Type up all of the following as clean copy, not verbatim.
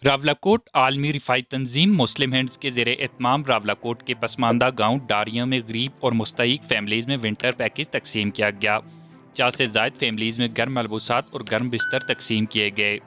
راولاکوٹ عالمی رفائی تنظیم مسلم ہینڈز کے زیر اہتمام راولاکوٹ کے پسماندہ گاؤں ڈاریاں میں غریب اور مستحق فیملیز میں ونٹر پیکج تقسیم کیا گیا۔ 50 سے زائد فیملیز میں گرم ملبوسات اور گرم بستر تقسیم کیے گئے۔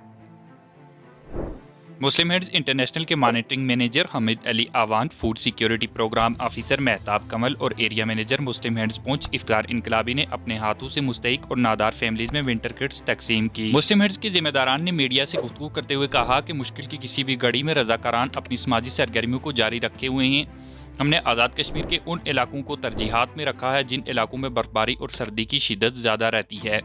مسلم ہینڈز انٹرنیشنل کے monitoring manager Hamid Ali Awan, food security programme officer Mahtab Kamal اور area manager Muslim Hands Poonch افطار انقلابی نے اپنے ہاتھوں سے مستحق اور نادار فیملیز میں ونٹر کٹس تقسیم کی۔ مسلم ہینڈز کے ذمہ داران نے میڈیا سے گفتگو کرتے ہوئے کہا کہ مشکل کی کسی بھی گھڑی میں رضاکاران اپنی سماجی سرگرمیوں کو جاری رکھے ہوئے ہیں۔ ہم نے آزاد کشمیر کے ان علاقوں کو ترجیحات میں رکھا ہے جن علاقوں میں برفباری اور سردی کی شدت زیادہ رہتی ہے۔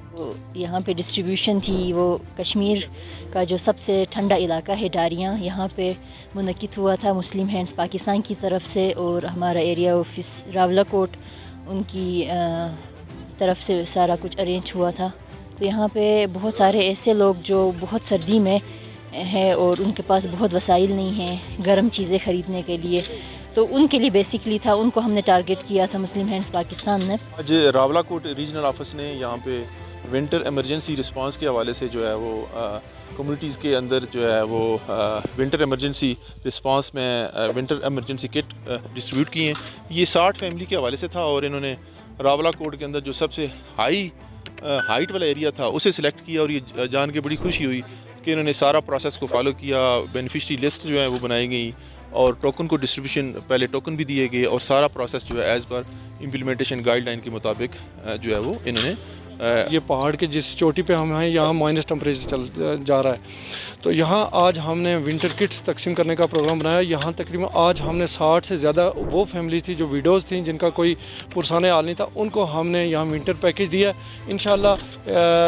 یہاں پہ ڈسٹریبیوشن تھی، وہ کشمیر کا جو سب سے ٹھنڈا علاقہ ہے ڈاریاں، یہاں پہ منعقد ہوا تھا مسلم ہینڈز پاکستان کی طرف سے، اور ہمارا ایریا آفس راولاکوٹ ان کی طرف سے سارا کچھ ارینج ہوا تھا۔ تو یہاں پہ بہت سارے ایسے لوگ جو بہت سردی میں ہیں اور ان کے پاس بہت وسائل نہیں ہیں گرم چیزیں خریدنے کے لیے، تو ان کے لیے بیسکلی تھا، ان کو ہم نے ٹارگٹ کیا تھا مسلم ہینڈز پاکستان نے۔ آج راولاکوٹ ریجنل آفس نے یہاں پہ ونٹر ایمرجنسی رسپانس کے حوالے سے جو ہے وہ کمیونٹیز کے اندر جو ہے وہ ونٹر ایمرجنسی رسپانس میں ونٹر ایمرجنسی کٹ ڈسٹریبیوٹ کی ہیں۔ یہ 60 فیملی کے حوالے سے تھا، اور انہوں نے راولاکوٹ کے اندر جو سب سے ہائٹ والا ایریا تھا اسے سلیکٹ کیا، اور یہ جان کے بڑی خوشی ہوئی کہ انہوں نے سارا پروسیس کو فالو کیا۔ بینیفیشری لسٹ جو ہیں وہ بنائی گئی، اور ٹوکن کو ڈسٹریبیوشن پہلے ٹوکن بھی دیے گئے، اور سارا پروسیس جو ہے as per implementation guide line کے مطابق جو ہے وہ انہوں نے یہ پہاڑ کے جس چوٹی پہ ہم ہیں یہاں مائنس ٹمپریچر چل جا رہا ہے، تو یہاں آج ہم نے ونٹر کٹس تقسیم کرنے کا پروگرام بنایا۔ یہاں تقریباً آج ہم نے 60 سے زیادہ وہ فیملیز تھی جو ویڈوز تھیں جن کا کوئی پرسانہ حال نہیں تھا، ان کو ہم نے یہاں ونٹر پیکج دیا ہے۔ انشاءاللہ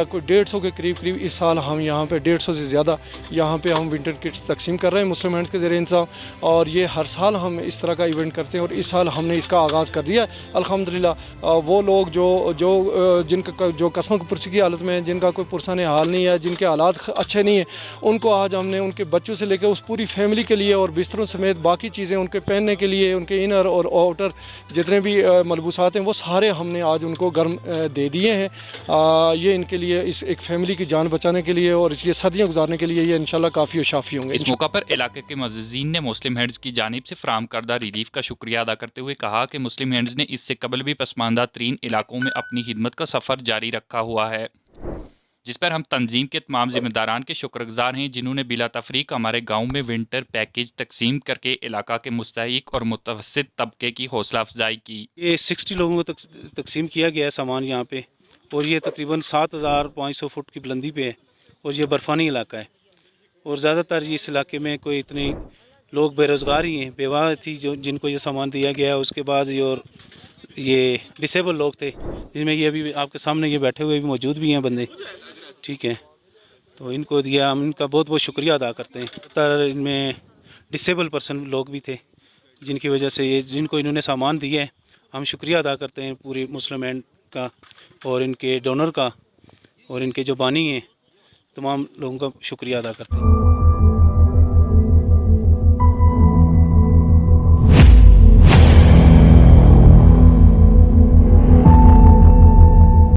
کوئی 150 کے قریب اس سال ہم یہاں پہ 150 سے زیادہ یہاں پہ ہم ونٹر کٹس تقسیم کر رہے ہیں مسلم ہینڈز کے ذریعے انتظام، اور یہ ہر سال ہم اس طرح کا ایونٹ کرتے ہیں، اور اس سال ہم نے اس کا آغاز کر دیا ہے الحمدللہ۔ وہ لوگ جن کا جو قسموں کی پرچی کی حالت میں، جن کا کوئی پرسانہ حال نہیں ہے، جن کے حالات اچھے نہیں ہیں، ان کو آج ہم نے ان کے بچوں سے لے کے اس پوری فیملی کے لیے، اور بستروں سمیت باقی چیزیں ان کے پہننے کے لیے، ان کے انر اور آؤٹر جتنے بھی ملبوسات ہیں وہ سارے ہم نے آج ان کو گرم دے دیے ہیں۔ یہ ان کے لیے اس ایک فیملی کی جان بچانے کے لیے اور یہ سردیاں گزارنے کے لیے یہ انشاءاللہ کافی و شافی ہوں گے۔ اس موقع پر علاقے کے معززین نے مسلم ہینڈز کی جانب سے فراہم کردہ ریلیف کا شکریہ ادا کرتے ہوئے کہا کہ مسلم ہینڈز نے اس سے قبل بھی پسماندہ ترین علاقوں میں اپنی خدمت کا سفر جاری رکھا ہوا ہے، جس پر ہم تنظیم کے تمام ذمہ داران کے شکر گزار ہیں جنہوں نے بلا تفریق ہمارے گاؤں میں ونٹر پیکج تقسیم کر کے علاقہ کے مستحق اور متوسط طبقے کی حوصلہ افزائی کی۔ یہ 60 لوگوں کو تقسیم کیا گیا ہے سامان یہاں پہ، اور یہ تقریباً 7500 فٹ کی بلندی پہ ہے، اور یہ برفانی علاقہ ہے، اور زیادہ تر اس علاقے میں کوئی اتنے لوگ بے روزگار ہی ہیں، بیوہ تھی جن کو یہ سامان دیا گیا ہے، اس کے بعد یہ ڈسیبل لوگ تھے جن میں یہ ابھی آپ کے سامنے یہ بیٹھے ہوئے بھی موجود بھی ہیں بندے، ٹھیک ہے، تو ان کو دیا، ہم ان کا بہت بہت شکریہ ادا کرتے ہیں۔ تر ان میں ڈسیبل پرسن لوگ بھی تھے جن کی وجہ سے جن کو انہوں نے سامان دیا ہے، ہم شکریہ ادا کرتے ہیں پوری مسلم ہینڈ کا، اور ان کے ڈونر کا، اور ان کے جو بانی ہیں تمام لوگوں کا شکریہ ادا کرتے ہیں۔